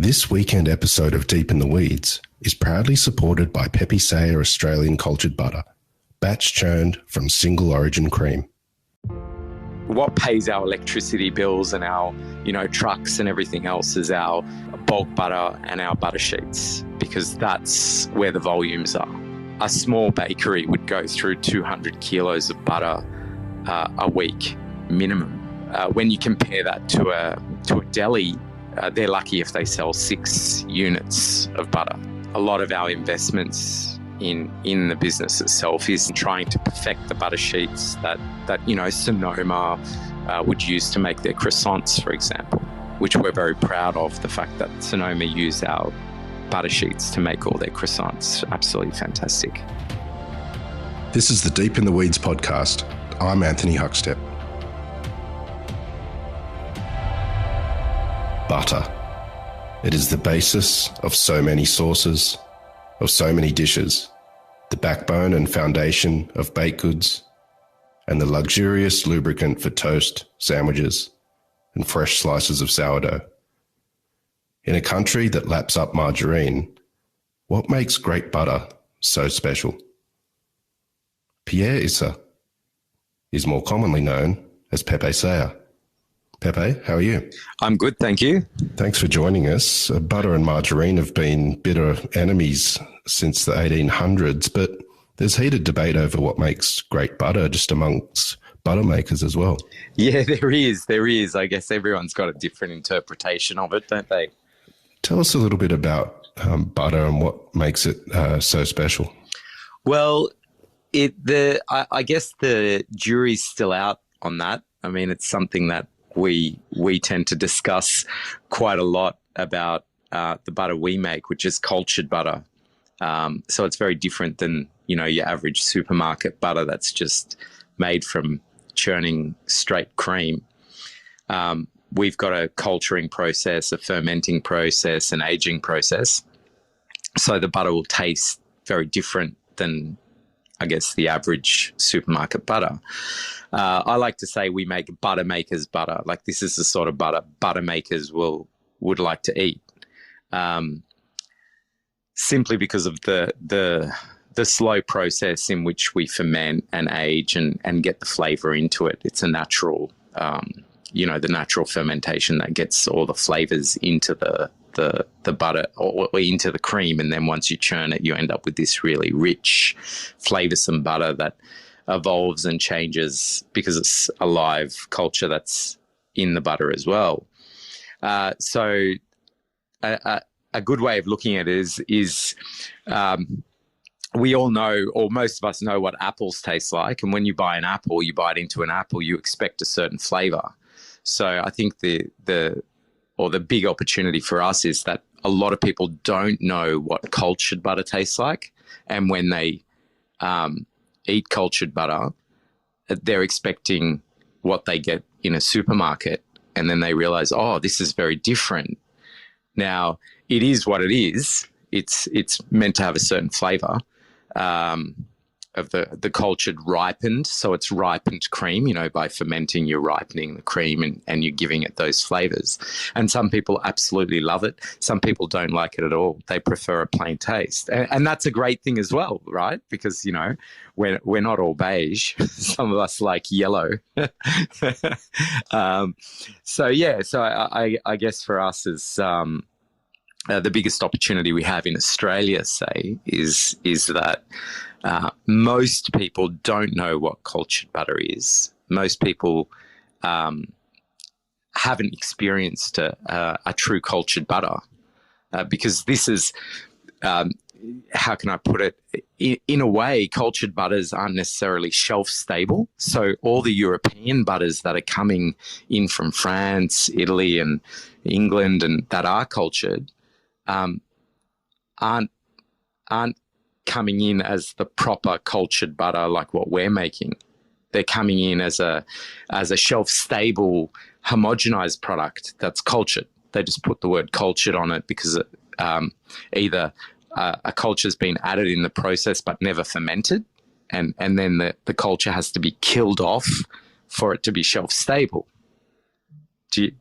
This weekend episode of Deep in the Weeds is proudly supported by Pepe Saya Australian Cultured Butter, batch churned from single origin cream. What pays our electricity bills and our, trucks and everything else is our bulk butter and our butter sheets, because that's where the volumes are. A small bakery would go through 200 kilos of butter a week minimum. When you compare that to a deli, they're lucky if they sell 6 units of butter. A lot of our investments in the business itself is trying to perfect the butter sheets that Sonoma would use to make their croissants, for example, which we're very proud of, the fact that Sonoma use our butter sheets to make all their croissants. Absolutely fantastic. This is the Deep in the Weeds podcast. I'm Anthony Huckstep. Butter. It is the basis of so many sauces, of so many dishes, the backbone and foundation of baked goods, and the luxurious lubricant for toast, sandwiches, and fresh slices of sourdough. In a country that laps up margarine, what makes great butter so special? Pierre Issa is more commonly known as Pepe Saya. Pepe, how are you? I'm good, thank you. Thanks for joining us. Butter and margarine have been bitter enemies since the 1800s, but there's heated debate over what makes great butter just amongst butter makers as well. Yeah, there is. I guess everyone's got a different interpretation of it, don't they? Tell us a little bit about butter and what makes it so special. Well, I guess the jury's still out on that. I mean, it's something that we tend to discuss quite a lot about the butter we make, which is cultured butter. So it's very different than, your average supermarket butter that's just made from churning straight cream. We've got a culturing process, a fermenting process, an aging process. So the butter will taste very different than, I guess, the average supermarket butter. I like to say we make butter makers butter. Like, this is the sort of butter makers would like to eat. Simply because of the slow process in which we ferment and age and get the flavour into it. It's a natural, the natural fermentation that gets all the flavours into the butter or into the cream, and then once you churn it, you end up with this really rich, flavoursome butter that evolves and changes because it's a live culture that's in the butter as well. So a good way of looking at it is we all know, or most of us know, what apples taste like, and when you buy an apple, you bite into an apple, you expect a certain flavour. So I think the big opportunity for us is that a lot of people don't know what cultured butter tastes like, and when they eat cultured butter, they're expecting what they get in a supermarket, and then they realise, oh, this is very different. Now, it is what it is. It's meant to have a certain flavour of the cultured ripened. So it's ripened cream, by fermenting, you're ripening the cream and you're giving it those flavours. And some people absolutely love it. Some people don't like it at all. They prefer a plain taste. And that's a great thing as well, right? Because, we're not all beige. Some of us like yellow. So I guess for us is the biggest opportunity we have in Australia, say, is that most people don't know what cultured butter is. Most people haven't experienced a true cultured butter because this is, how can I put it? In a way, cultured butters aren't necessarily shelf stable. So all the European butters that are coming in from France, Italy, and England, and that are cultured, aren't coming in as the proper cultured butter like what we're making. They're coming in as a shelf stable, homogenized product that's cultured. They just put the word cultured on it because either a culture's been added in the process but never fermented, and then the culture has to be killed off for it to be shelf stable. Do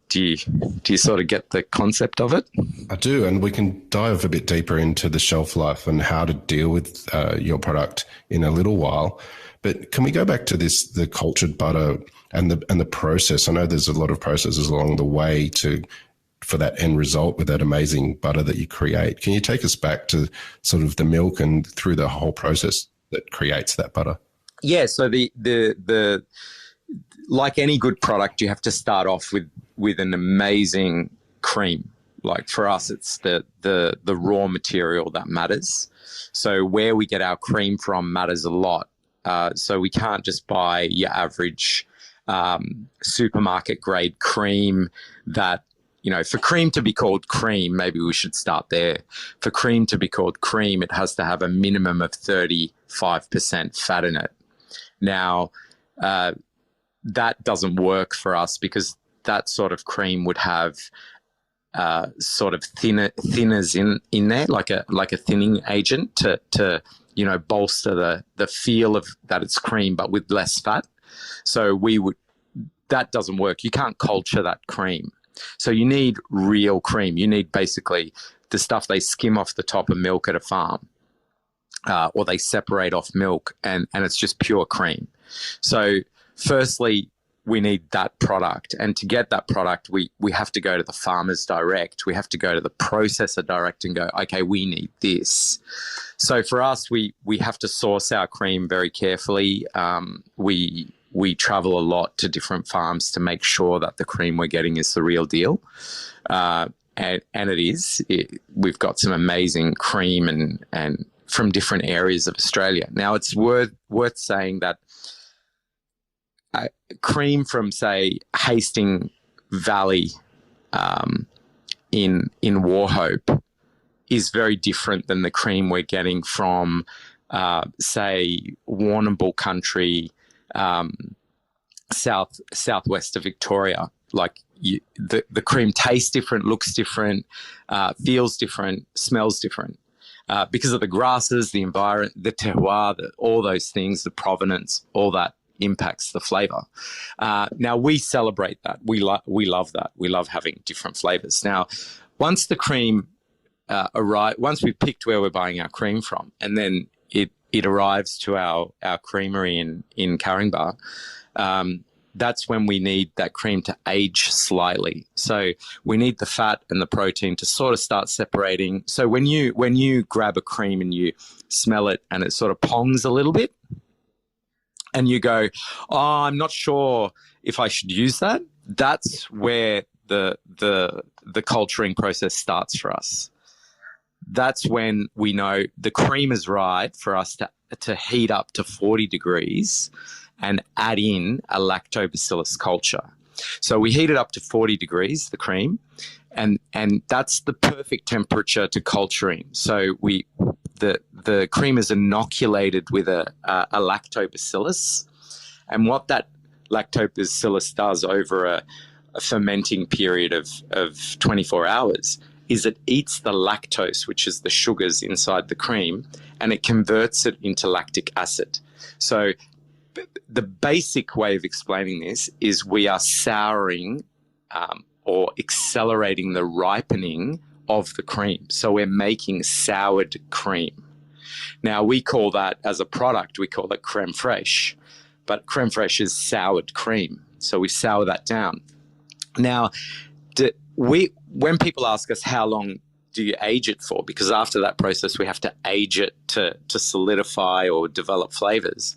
you sort of get the concept of it? I do, and we can dive a bit deeper into the shelf life and how to deal with your product in a little while. But can we go back to the cultured butter and the process? I know there's a lot of processes along the way for that end result with that amazing butter that you create. Can you take us back to sort of the milk and through the whole process that creates that butter? Yeah. So the like any good product, you have to start off with an amazing cream. Like for us, it's the raw material that matters. So where we get our cream from matters a lot. So we can't just buy your average supermarket grade cream that, for cream to be called cream, maybe we should start there. For cream to be called cream, it has to have a minimum of 35% fat in it. Now, that doesn't work for us because that sort of cream would have sort of thinners in there, like a thinning agent to bolster the feel of that it's cream, but with less fat. So that doesn't work. You can't culture that cream. So you need real cream. You need basically the stuff they skim off the top of milk at a farm, or they separate off milk, and it's just pure cream. So firstly, we need that product. And to get that product, we have to go to the farmers direct. We have to go to the processor direct and go, okay, we need this. So for us, we have to source our cream very carefully. We travel a lot to different farms to make sure that the cream we're getting is the real deal. And it is. We've got some amazing cream and from different areas of Australia. Now, it's worth saying that cream from, say, Hastings Valley in Wauchope is very different than the cream we're getting from, say, Warrnambool country, southwest of Victoria. Like the cream tastes different, looks different, feels different, smells different. Because of the grasses, the environment, the terroir, all those things, the provenance, all that impacts the flavor. Now, we celebrate that. We love that. We love having different flavors. Now, once the cream once we've picked where we're buying our cream from, and then it arrives to our creamery in Caringbah, that's when we need that cream to age slightly. So we need the fat and the protein to sort of start separating. So when you grab a cream and you smell it and it sort of pongs a little bit, and you go, oh, I'm not sure if I should use that, that's where the culturing process starts for us. That's when we know the cream is right for us to heat up to 40 degrees and add in a lactobacillus culture. So we heat it up to 40 degrees, the cream, and that's the perfect temperature to culturing. So the cream is inoculated with a lactobacillus, and what that lactobacillus does over a fermenting period of 24 hours is it eats the lactose, which is the sugars inside the cream, and it converts it into lactic acid. So the basic way of explaining this is we are souring or accelerating the ripening of the cream. So we're making soured cream. Now, we call that, as a product, we call it creme fraiche, but creme fraiche is soured cream. So we sour that down. Now, when people ask us how long do you age it for, because after that process we have to age it to solidify or develop flavors,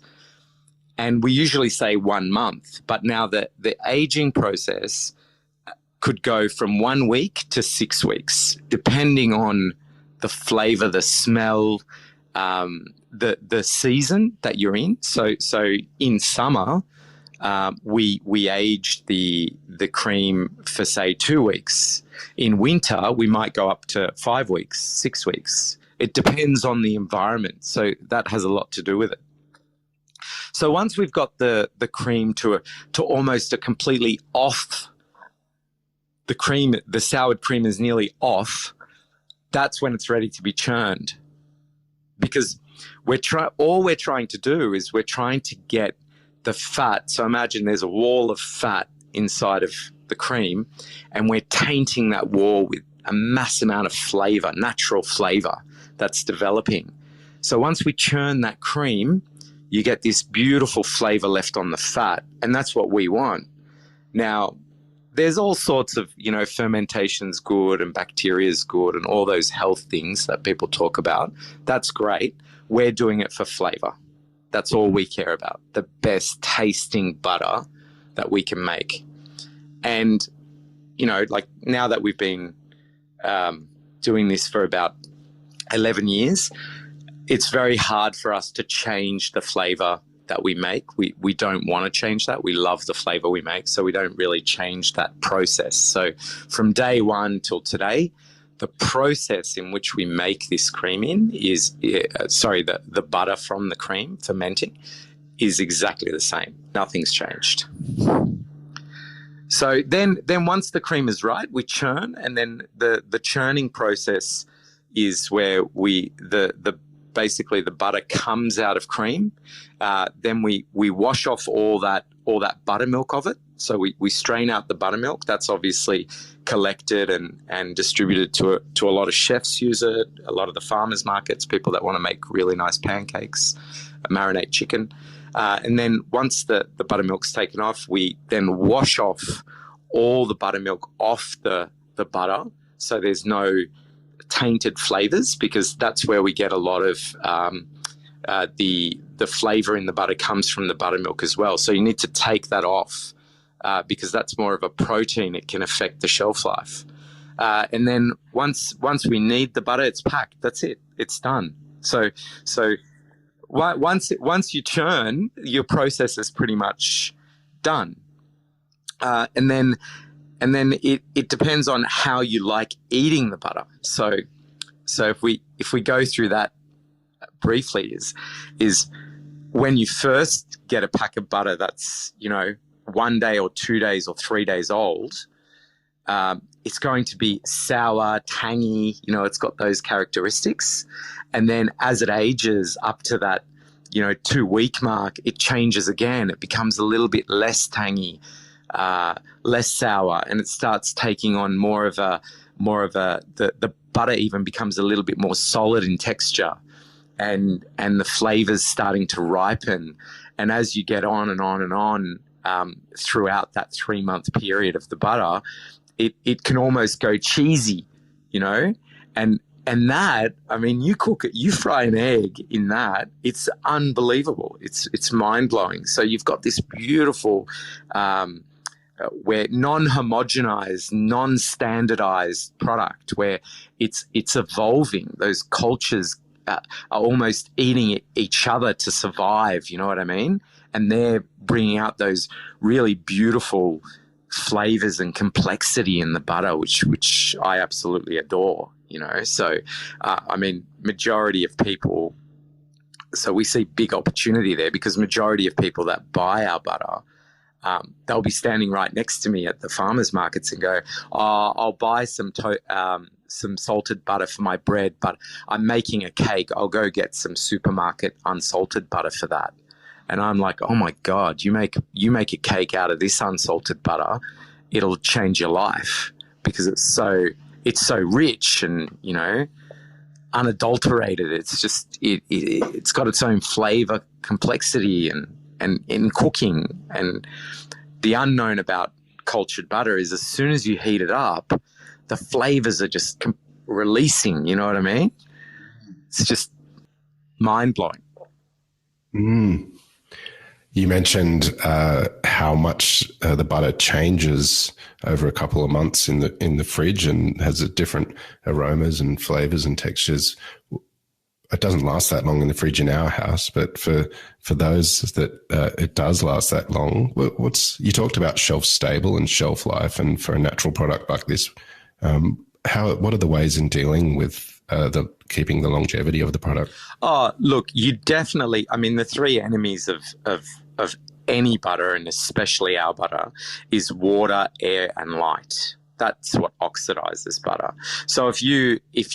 and we usually say 1 month, but now the aging process could go from 1 week to 6 weeks, depending on the flavor, the smell, the season that you're in. So in summer, we age the cream for, say, 2 weeks. In winter, we might go up to 5 weeks, 6 weeks. It depends on the environment. So that has a lot to do with it. So once we've got the cream to almost a completely off, the soured cream is nearly off, that's when it's ready to be churned. Because all we're trying to do is we're trying to get the fat. So imagine there's a wall of fat inside of the cream, and we're tainting that wall with a mass amount of flavor, natural flavor that's developing. So once we churn that cream, you get this beautiful flavor left on the fat, and that's what we want. Now, there's all sorts of, fermentation's good and bacteria's good and all those health things that people talk about. That's great. We're doing it for flavor. That's all we care about, the best tasting butter that we can make. And, like now that we've been doing this for about 11 years, it's very hard for us to change the flavor that we make. We don't want to change that. We love the flavor we make, so we don't really change that process. So from day one till today, the process in which we make this cream the butter from the cream fermenting is exactly the same. Nothing's changed. So then once the cream is right, we churn, and then the churning process is where basically the butter comes out of cream. Then we wash off all that buttermilk of it. So we strain out the buttermilk. That's obviously collected and distributed to a lot of chefs use it, a lot of the farmers markets, people that want to make really nice pancakes, marinate chicken. And then once the buttermilk's taken off, we then wash off all the buttermilk off the butter, so there's no tainted flavors, because that's where we get a lot of the flavor in the butter comes from the buttermilk as well. So you need to take that off because that's more of a protein. It can affect the shelf life. And then once we knead the butter, it's packed. That's it. It's done. So once you churn, your process is pretty much done. And then it depends on how you like eating the butter. So if we go through that briefly, is when you first get a pack of butter that's 1 day or 2 days or 3 days old, it's going to be sour, tangy. It's got those characteristics. And then as it ages up to that 2-week mark, it changes again. It becomes a little bit less tangy, less sour, and it starts taking on more of a the butter even becomes a little bit more solid in texture, and the flavors starting to ripen. And as you get on and on and on throughout that 3-month period of the butter, it can almost go cheesy, and that, I mean, you cook it, you fry an egg in that, it's unbelievable. It's mind-blowing. So you've got this beautiful where non-homogenized, non-standardized product where it's evolving. Those cultures are almost eating each other to survive, you know what I mean? And they're bringing out those really beautiful flavors and complexity in the butter, which I absolutely adore, So, I mean, majority of people, so we see big opportunity there, because majority of people that buy our butter, they'll be standing right next to me at the farmers markets and go, "Oh, I'll buy some salted butter for my bread, but I'm making a cake. I'll go get some supermarket unsalted butter for that." And I'm like, "Oh my God, you make a cake out of this unsalted butter, it'll change your life, because it's so rich and unadulterated. It's just it's got its own flavor, complexity, and in cooking. And the unknown about cultured butter is as soon as you heat it up, the flavors are just releasing. You know what I mean? It's just mind blowing." You mentioned how much the butter changes over a couple of months in the fridge and has different aromas and flavors and textures. It doesn't last that long in the fridge in our house, but for those that it does last that long, you talked about shelf stable and shelf life, and for a natural product like this, what are the ways in dealing with keeping the longevity of the product? Oh, look, you definitely, I mean, the three enemies of any butter, and especially our butter, is water, air, and light. That's what oxidizes butter. So if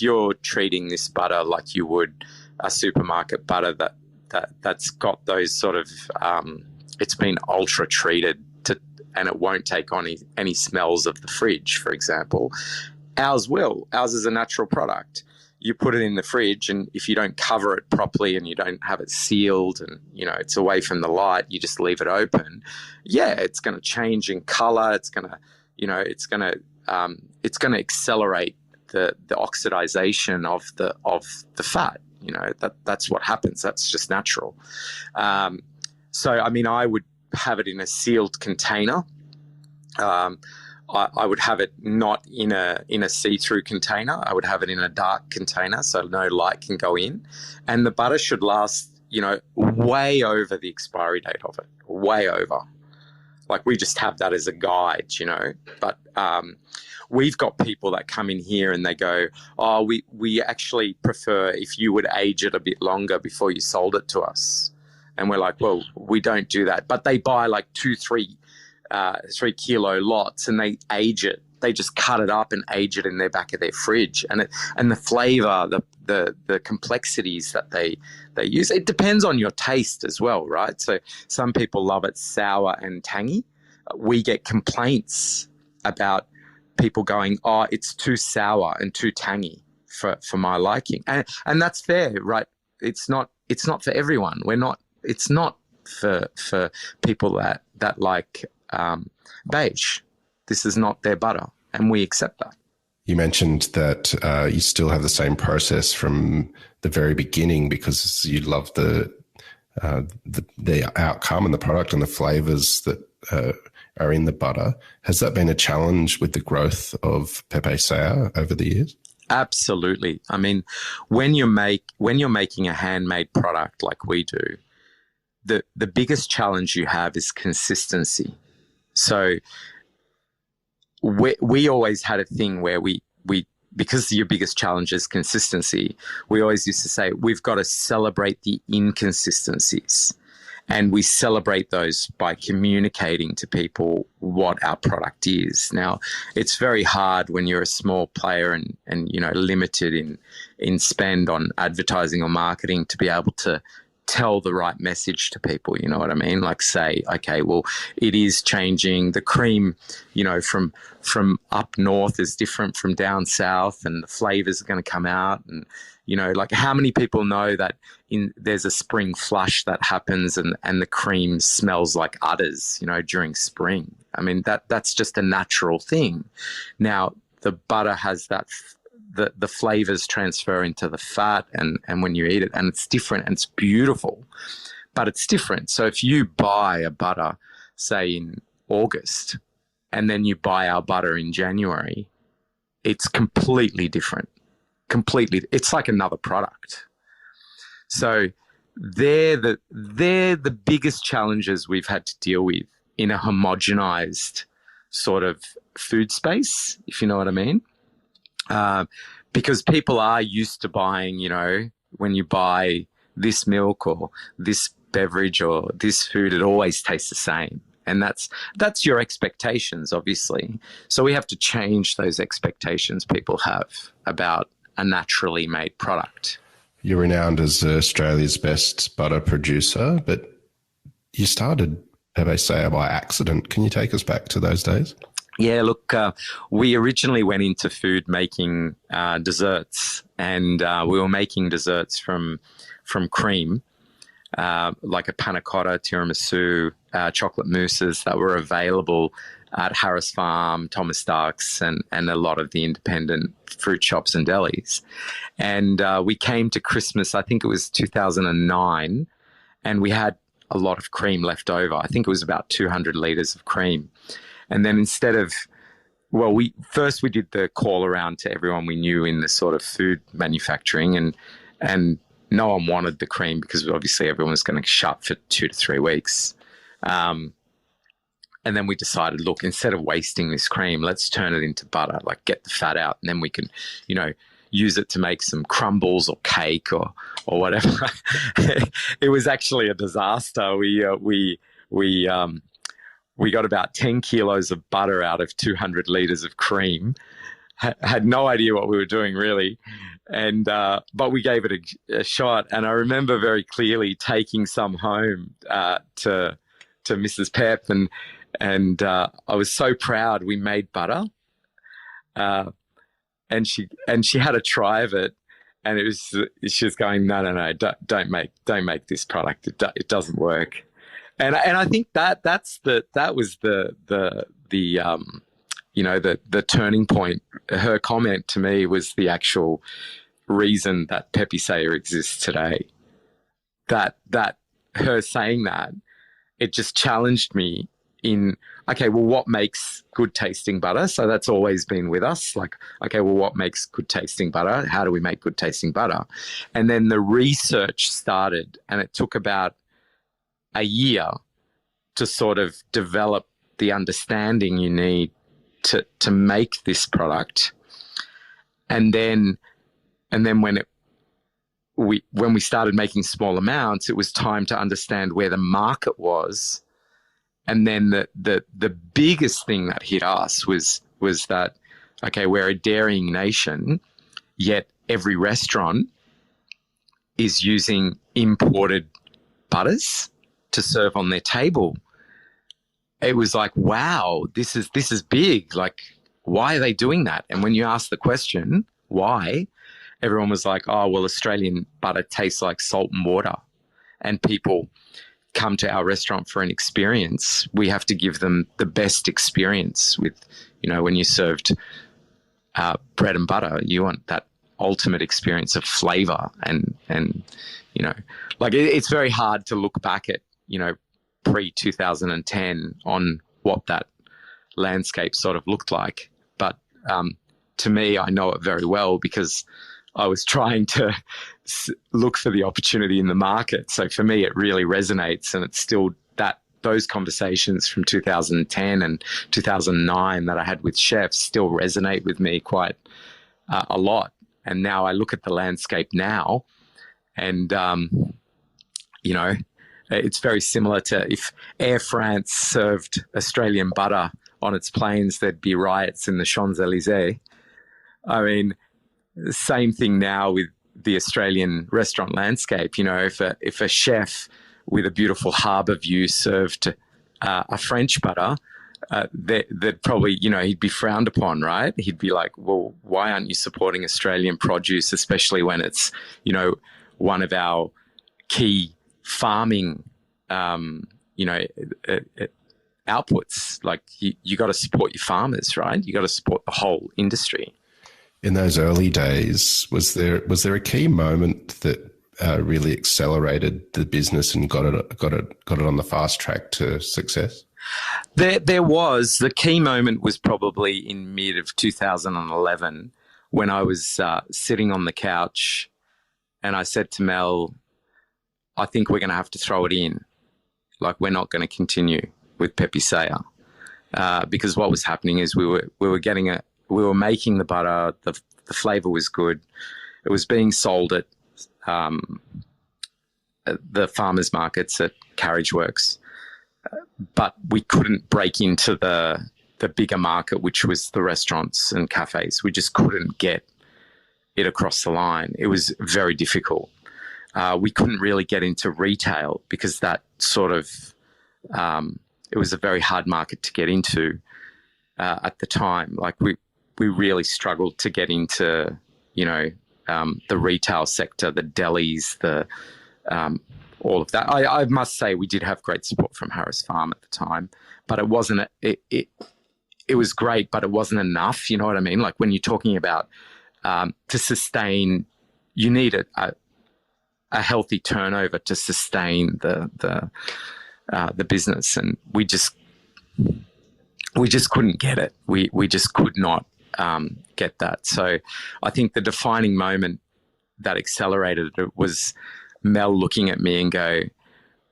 you're treating this butter like you would a supermarket butter that's got those sort of it's been ultra treated and it won't take on any smells of the fridge, for example. Ours will. Ours is a natural product. You put it in the fridge, and if you don't cover it properly and you don't have it sealed and, you know, it's away from the light, you just leave it open, yeah, it's going to change in color. It's going to, you know, it's going to accelerate the oxidization of the fat. You know, that's what happens. That's just natural. So, I mean, I would have it in a sealed container. I would have it not in a see-through container. I would have it in a dark container so no light can go in. And the butter should last, you know, way over the expiry date of it, way over. Like, we just have that as a guide, you know. But we've got people that come in here and they go, oh, we actually prefer if you would age it a bit longer before you sold it to us. And we're like, well, we don't do that. But they buy like 3 kilo lots and they age it. They just cut it up and age it in the back of their fridge. And the flavor, the complexities that they use, it depends on your taste as well, right? So some people love it sour and tangy. We get complaints about people going, oh, it's too sour and too tangy for my liking. And that's fair, right? It's not for everyone. It's not for people that like beige. This is not their butter, and we accept that. You mentioned that you still have the same process from the very beginning because you love the outcome and the product and the flavors that are in the butter. Has that been a challenge with the growth of Pepe Saya over the years? Absolutely. I mean, when you're making a handmade product like we do, the biggest challenge you have is consistency. So we always had a thing where we because your biggest challenge is consistency, we always used to say we've got to celebrate the inconsistencies, and we celebrate those by communicating to people what our product is. Now, it's very hard when you're a small player and you know, limited in spend on advertising or marketing to be able to tell the right message to people, you know what I mean? Like, say, okay, well, it is changing. The cream, you know, from up north is different from down south, and the flavors are going to come out. And, you know, like, how many people know that there's a spring flush that happens and the cream smells like udders, you know, during spring? I mean, that's just a natural thing. Now, the butter has that the flavors transfer into the fat and when you eat it, and it's different and it's beautiful, but it's different. So if you buy a butter, say in August, and then you buy our butter in January, it's completely different. Completely. It's like another product. So they're the biggest challenges we've had to deal with in a homogenized sort of food space, if you know what I mean. Because people are used to buying, you know, when you buy this milk or this beverage or this food, it always tastes the same. And that's your expectations, obviously. So we have to change those expectations people have about a naturally made product. You're renowned as Australia's best butter producer, but you started Pepe Saya by accident. Can you take us back to those days? Yeah, look, we originally went into food making desserts, and we were making desserts from cream, like a panna cotta, tiramisu, chocolate mousses that were available at Harris Farm, Thomas Ducks, and a lot of the independent fruit shops and delis. And we came to Christmas, I think it was 2009, and we had a lot of cream left over. I think it was about 200 litres of cream. And then instead of, well, we did the call around to everyone we knew in the sort of food manufacturing, and no one wanted the cream because obviously everyone was going to shut for 2 to 3 weeks. And then we decided, look, instead of wasting this cream, let's turn it into butter, like get the fat out, and then we can, you know, use it to make some crumbles or cake or whatever. It was actually a disaster. We got about 10 kilos of butter out of 200 litres of cream. Had no idea what we were doing, really. And but we gave it a shot. And I remember very clearly taking some home to Mrs. Pep And I was so proud. We made butter, and she had a try of it, and she was going, no, don't make this product. It doesn't work. And I think that was the turning point. Her comment to me was the actual reason that Pepe Saya exists today. That her saying that, it just challenged me in, okay, well, what makes good tasting butter? So that's always been with us. Like, okay, well, what makes good tasting butter? How do we make good tasting butter? And then the research started, and it took about a year to sort of develop the understanding you need to make this product. And then when we started making small amounts, it was time to understand where the market was. And then the biggest thing that hit us was that, okay, we're a dairying nation, yet every restaurant is using imported butters to serve on their table. It was like, wow, this is big. Like, why are they doing that? And when you ask the question, why, everyone was like, oh, well, Australian butter tastes like salt and water, and people come to our restaurant for an experience. We have to give them the best experience with, when you served bread and butter, you want that ultimate experience of flavor. And like it's very hard to look back at, pre-2010 on what that landscape sort of looked like. But to me, I know it very well because I was trying to look for the opportunity in the market. So for me, it really resonates, and it's still those conversations from 2010 and 2009 that I had with chefs still resonate with me quite a lot. And now I look at the landscape now, and it's very similar to if Air France served Australian butter on its planes, there'd be riots in the Champs-Élysées. I mean, same thing now with the Australian restaurant landscape. If a chef with a beautiful harbour view served a French butter, they'd probably, he'd be frowned upon, right? He'd be like, well, why aren't you supporting Australian produce, especially when it's, one of our key farming, outputs. Like you got to support your farmers, right? You got to support the whole industry. In those early days, was there a key moment that really accelerated the business and got it on the fast track to success? There was. The key moment was probably in mid of 2011 when I was sitting on the couch and I said to Mel, I think we're going to have to throw it in. Like, we're not going to continue with Pepe Saya because what was happening is we were making the butter. The flavor was good. It was being sold at the farmers markets at Carriage Works, but we couldn't break into the bigger market, which was the restaurants and cafes. We just couldn't get it across the line. It was very difficult. We couldn't really get into retail because that sort of it was a very hard market to get into at the time. Like we really struggled to get into the retail sector, the delis, all of that. I must say we did have great support from Harris Farm at the time, but it wasn't. It was great, but it wasn't enough. You know what I mean? Like when you're talking about to sustain, you need a healthy turnover to sustain the business, and we just couldn't get it. We just could not get that. So I think the defining moment that accelerated it was Mel looking at me and go,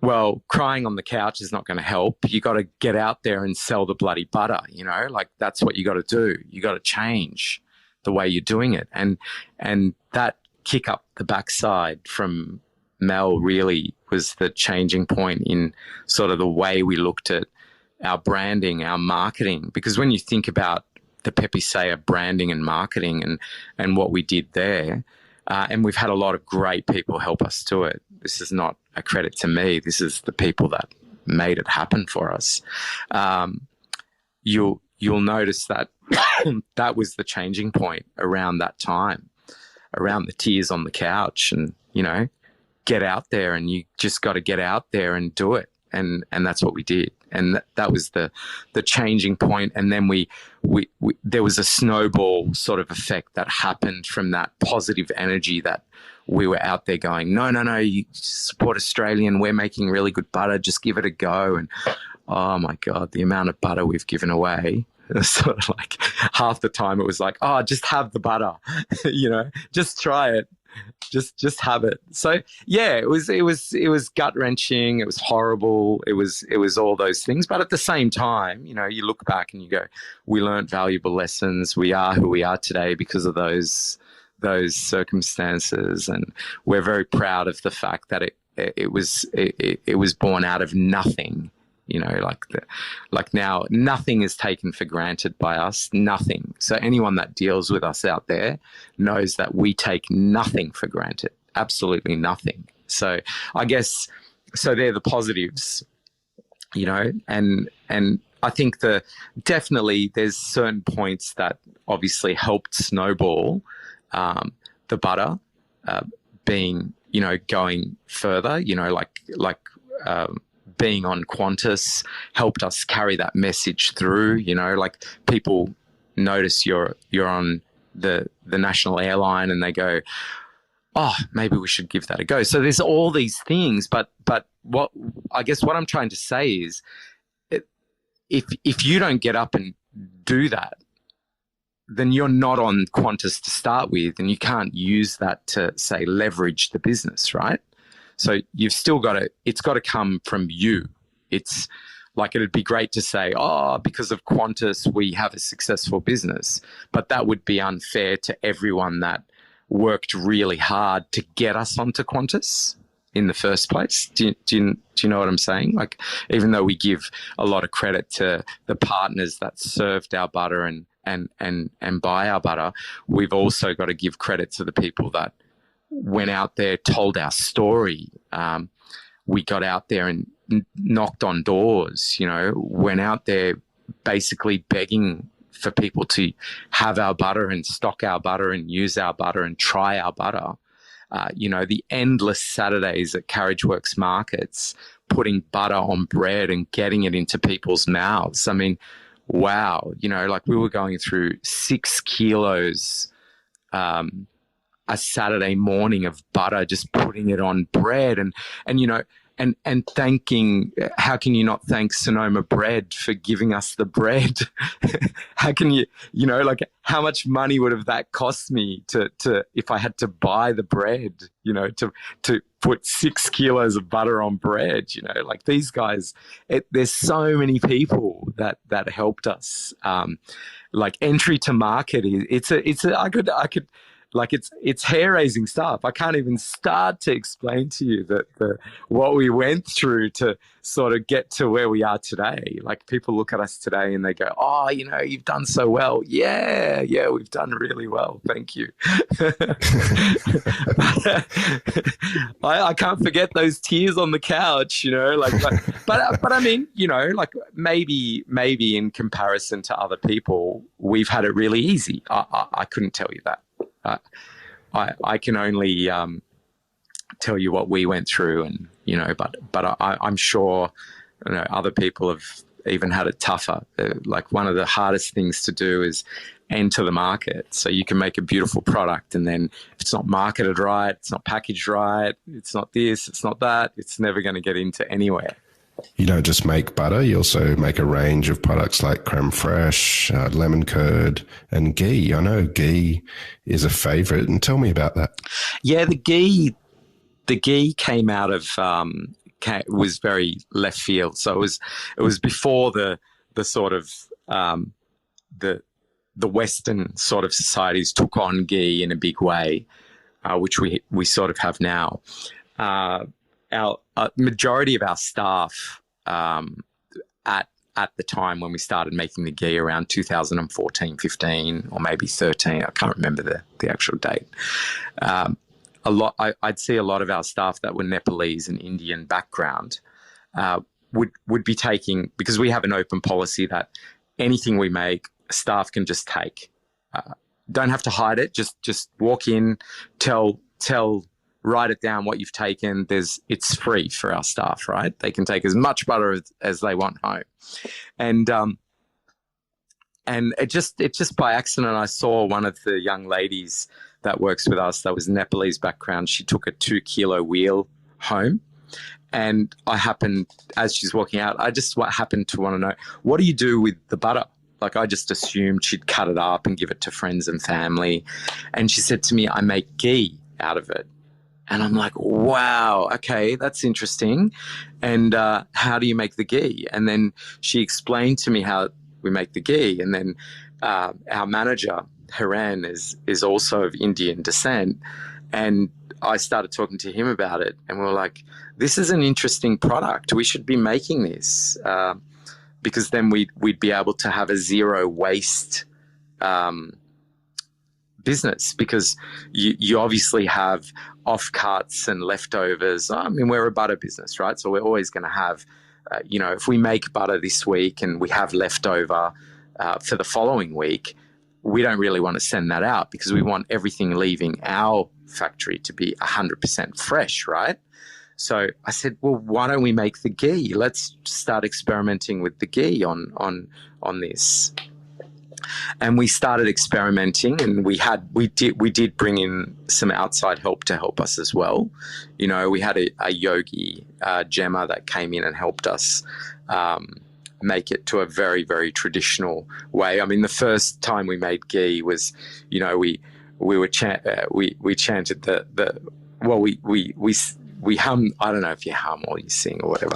well, crying on the couch is not going to help. You got to get out there and sell the bloody butter, like that's what you got to do. You got to change the way you're doing it. And that kick up the backside from Mel really was the changing point in sort of the way we looked at our branding, our marketing. Because when you think about the Pepe Saya branding and marketing and what we did there, and we've had a lot of great people help us do it. This is not a credit to me. This is the people that made it happen for us. You'll notice that that was the changing point around that time, around the tears on the couch, and get out there, and you just got to get out there and do it. And that's what we did. And that was the changing point. And then we there was a snowball sort of effect that happened from that positive energy that we were out there going, no, you support Australian. We're making really good butter. Just give it a go. And oh my God, the amount of butter we've given away. Sort of like half the time it was like, oh, just have the butter, just try it. Just have it. So yeah, it was gut wrenching. It was horrible. It was all those things. But at the same time, you look back and you go, we learned valuable lessons. We are who we are today because of those circumstances, and we're very proud of the fact that it was born out of nothing. Like now, nothing is taken for granted by us, nothing. So anyone that deals with us out there knows that we take nothing for granted, absolutely nothing. So I guess, so they're the positives, and I think definitely there's certain points that obviously helped snowball the butter being, going further, being on Qantas helped us carry that message through. Like people notice you're on the national airline and they go, oh, maybe we should give that a go. So there's all these things, but what I'm trying to say is, if you don't get up and do that, then you're not on Qantas to start with, and you can't use that to, say, leverage the business, right? So you've still it's got to come from you. It's like, it'd be great to say, oh, because of Qantas, we have a successful business. But that would be unfair to everyone that worked really hard to get us onto Qantas in the first place. Do you know what I'm saying? Like, even though we give a lot of credit to the partners that served our butter and buy our butter, we've also got to give credit to the people that went out there, told our story. We got out there and knocked on doors, went out there basically begging for people to have our butter and stock our butter and use our butter and try our butter. The endless Saturdays at Carriage Works markets, putting butter on bread and getting it into people's mouths. I mean, wow, like we were going through 6 kilos a Saturday morning of butter, just putting it on bread, and thanking. How can you not thank Sonoma Bread for giving us the bread? How can you, like, how much money would have that cost me to if I had to buy the bread, to put 6 kilos of butter on bread, like these guys, there's so many people that helped us. Like entry to market, I could. Like it's hair-raising stuff. I can't even start to explain to you what we went through to sort of get to where we are today. Like people look at us today and they go, "Oh, you've done so well." Yeah, we've done really well. Thank you. I can't forget those tears on the couch. But I mean, like maybe in comparison to other people, we've had it really easy. I couldn't tell you that. I can only tell you what we went through, and but I'm sure other people have even had it tougher. Like one of the hardest things to do is enter the market. So you can make a beautiful product, and then if it's not marketed right, it's not packaged right, it's not this, it's not that, it's never going to get into anywhere. You don't just make butter, you also make a range of products like creme fraiche, lemon curd, and ghee. I know ghee is a favourite, and tell me about that. Yeah, the ghee came out of was very left field. So it was before the sort of the Western sort of societies took on ghee in a big way, which we sort of have now. Our majority of our staff at the time when we started making the ghee around 2014, 15, or maybe 13, I can't remember the actual date. I'd see a lot of our staff that were Nepalese and Indian background. would be taking, because we have an open policy that anything we make, staff can just take. Don't have to hide it. Just walk in, tell, write it down what you've taken. It's free for our staff, right? They can take as much butter as they want home. And it just by accident, I saw one of the young ladies that works with us that was Nepalese background. She took a 2 kilo wheel home. And I happened, as she's walking out, happened to want to know, what do you do with the butter? Like, I just assumed she'd cut it up and give it to friends and family. And she said to me, I make ghee out of it. And I'm like, wow, okay, that's interesting. And how do you make the ghee? And then she explained to me how we make the ghee. And then our manager, Haran, is also of Indian descent. And I started talking to him about it. And we were like, this is an interesting product. We should be making this because then we'd be able to have a zero waste business, because you obviously have offcuts and leftovers. I mean, we're a butter business, right? So we're always going to have, if we make butter this week and we have leftover for the following week, we don't really want to send that out because we want everything leaving our factory to be 100% fresh, right? So I said, well, why don't we make the ghee? Let's start experimenting with the ghee on this. And we started experimenting, and we did bring in some outside help to help us as well. We had a yogi, Gemma, that came in and helped us make it to a very, very traditional way. I mean, the first time we made ghee was, we chanted we hum, I don't know if you hum or you sing or whatever,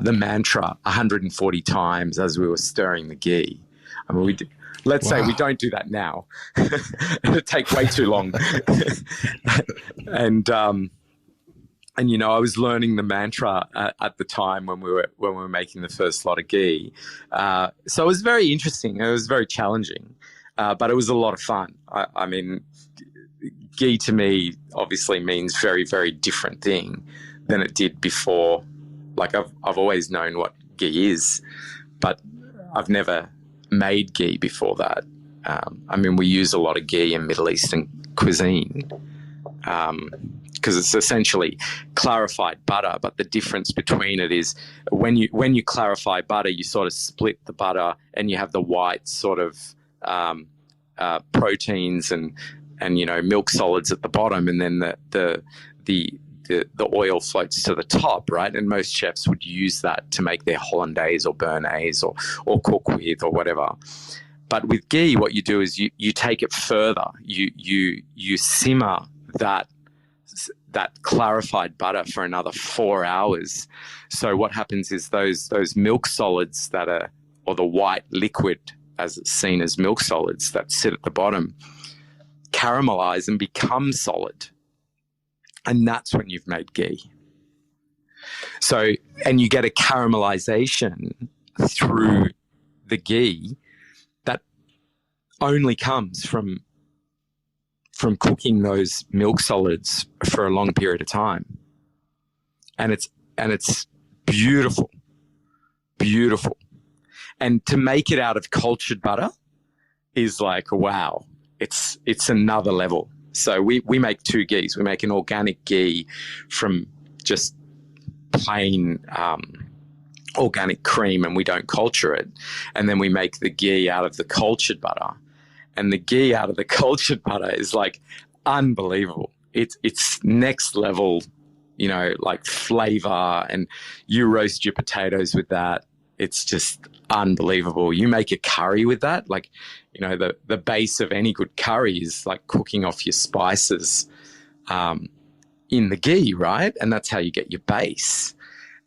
the mantra 140 times as we were stirring the ghee. I mean, let's say we don't do that now. It'd take way too long. And I was learning the mantra at the time when we were making the first lot of ghee. So it was very interesting. It was very challenging, but it was a lot of fun. I mean, ghee to me obviously means very, very different thing than it did before. Like I've always known what ghee is, but I've never made ghee before that. I mean, we use a lot of ghee in Middle Eastern cuisine because it's essentially clarified butter, but the difference between it is when you clarify butter, you sort of split the butter and you have the white sort of proteins and milk solids at the bottom, and then the oil floats to the top, right? And most chefs would use that to make their hollandaise or béarnaise or cook with or whatever. But with ghee, what you do is you take it further. You simmer that clarified butter for another 4 hours. So what happens is those milk solids or the white liquid, as it's seen as milk solids that sit at the bottom, caramelize and become solid. And that's when you've made ghee. So, and you get a caramelization through the ghee that only comes from cooking those milk solids for a long period of time. And it's beautiful, beautiful. And to make it out of cultured butter is like, wow, it's another level. So we make 2 ghees. We make an organic ghee from just plain organic cream, and we don't culture it. And then we make the ghee out of the cultured butter. And the ghee out of the cultured butter is like unbelievable. It's next level, like flavor, and you roast your potatoes with that. It's just unbelievable. You make a curry with that, like, the base of any good curry is like cooking off your spices in the ghee, right? And that's how you get your base.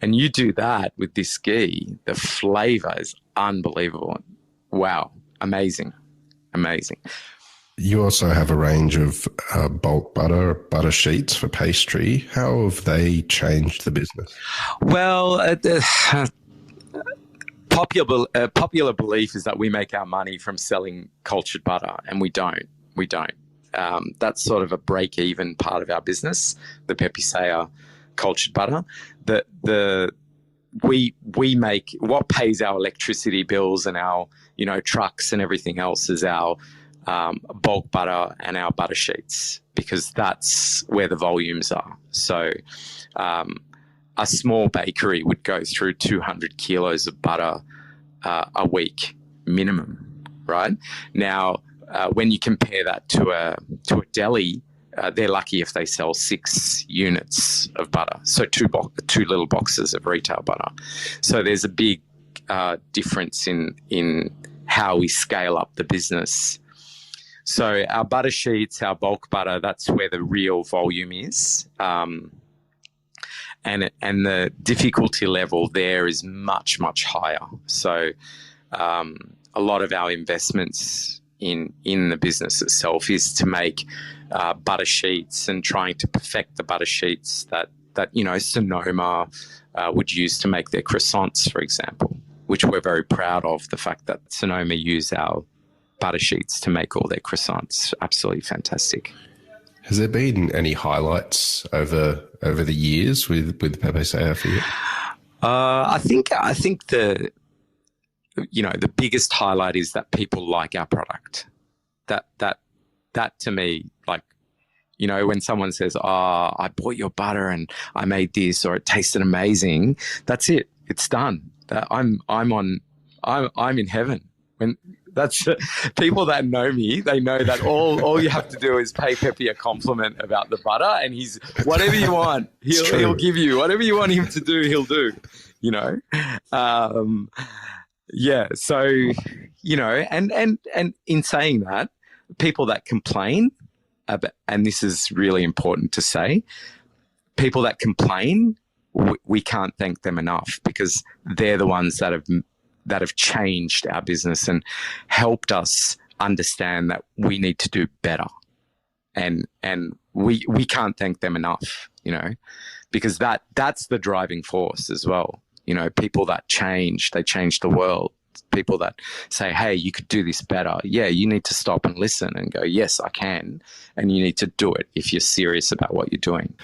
And you do that with this ghee, the flavor is unbelievable. Wow, amazing. You also have a range of bulk butter sheets for pastry. How have they changed the business? Well, popular belief is that we make our money from selling cultured butter, and we don't. That's sort of a break-even part of our business, the Pepe Saya cultured butter. The we make what pays our electricity bills and our, trucks and everything else is our bulk butter and our butter sheets, because that's where the volumes are. So a small bakery would go through 200 kilos of butter a week minimum, right? Now, when you compare that to a deli, they're lucky if they sell 6 units of butter, so two little boxes of retail butter. So there's a big difference in how we scale up the business. So our butter sheets, our bulk butter, that's where the real volume is. And the difficulty level there is much, much higher. So a lot of our investments in the business itself is to make butter sheets and trying to perfect the butter sheets that Sonoma would use to make their croissants, for example, which we're very proud of, the fact that Sonoma use our butter sheets to make all their croissants. Absolutely fantastic. Has there been any highlights over the years with Pepe Saya for you? I think the biggest highlight is that people like our product. That to me, when someone says, "Oh, I bought your butter and I made this," or "It tasted amazing," that's it. It's done. I'm in heaven. When that's people that know me, they know that all you have to do is pay Pepe a compliment about the butter, and he's whatever you want, he'll give you whatever you want him to do, he'll do. Yeah. So and in saying that, people that complain about, and this is really important to say, people that complain, we can't thank them enough, because they're the ones that have changed our business and helped us understand that we need to do better. And we can't thank them enough, because that's the driving force as well. People that change, they change the world. People that say, "Hey, you could do this better." Yeah, you need to stop and listen and go, "Yes, I can." And you need to do it if you're serious about what you're doing.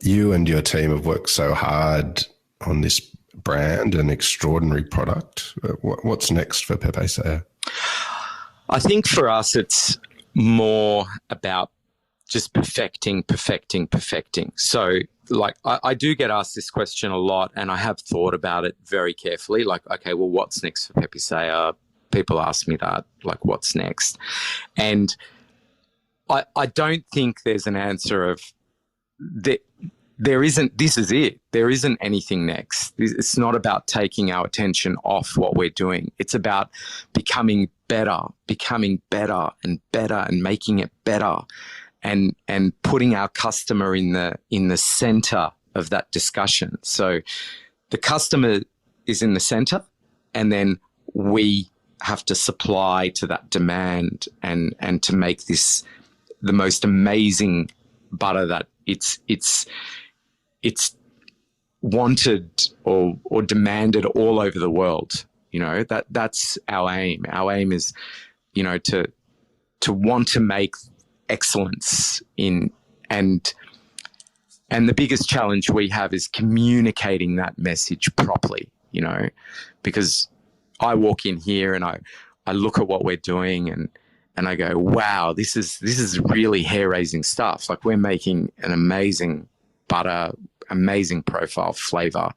You and your team have worked so hard on this brand and extraordinary product. What's next for Pepe Saya? I think for us, it's more about just perfecting. So I do get asked this question a lot, and I have thought about it very carefully. Okay, well, what's next for Pepe Saya? People ask me that, what's next? And I don't think there's an answer of there isn't, this is it. There isn't anything next. It's not about taking our attention off what we're doing. It's about becoming better and better and making it better. And putting our customer in the center of that discussion. So the customer is in the center, and then we have to supply to that demand and to make this the most amazing butter that it's wanted or demanded all over the world. That's our aim. Our aim is, to want to make excellence in, and the biggest challenge we have is communicating that message properly, because I walk in here and I look at what we're doing and I go, wow, this is really hair-raising stuff. We're making an amazing butter, amazing profile flavor.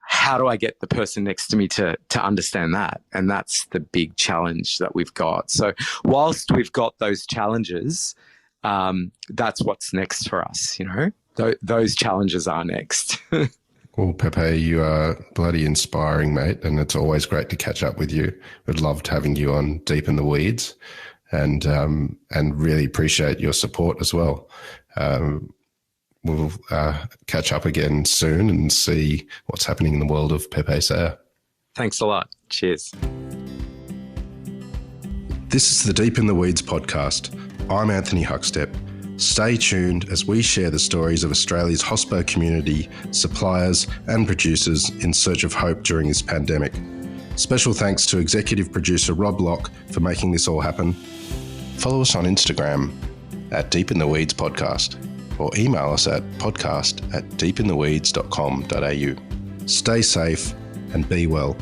How do I get the person next to me to understand that? And that's the big challenge that we've got. So whilst we've got those challenges, that's what's next for us, Those challenges are next. Well, Pepe, you are bloody inspiring, mate, and it's always great to catch up with you. We'd loved having you on Deep in the Weeds, and really appreciate your support as well. We'll catch up again soon and see what's happening in the world of Pepe Saya. Thanks a lot. Cheers. This is the Deep in the Weeds podcast. I'm Anthony Huckstep. Stay tuned as we share the stories of Australia's hospo community, suppliers and producers in search of hope during this pandemic. Special thanks to executive producer Rob Locke for making this all happen. Follow us on Instagram at Deep in the Weeds Podcast, or email us at podcast@deepintheweeds.com.au. Stay safe and be well.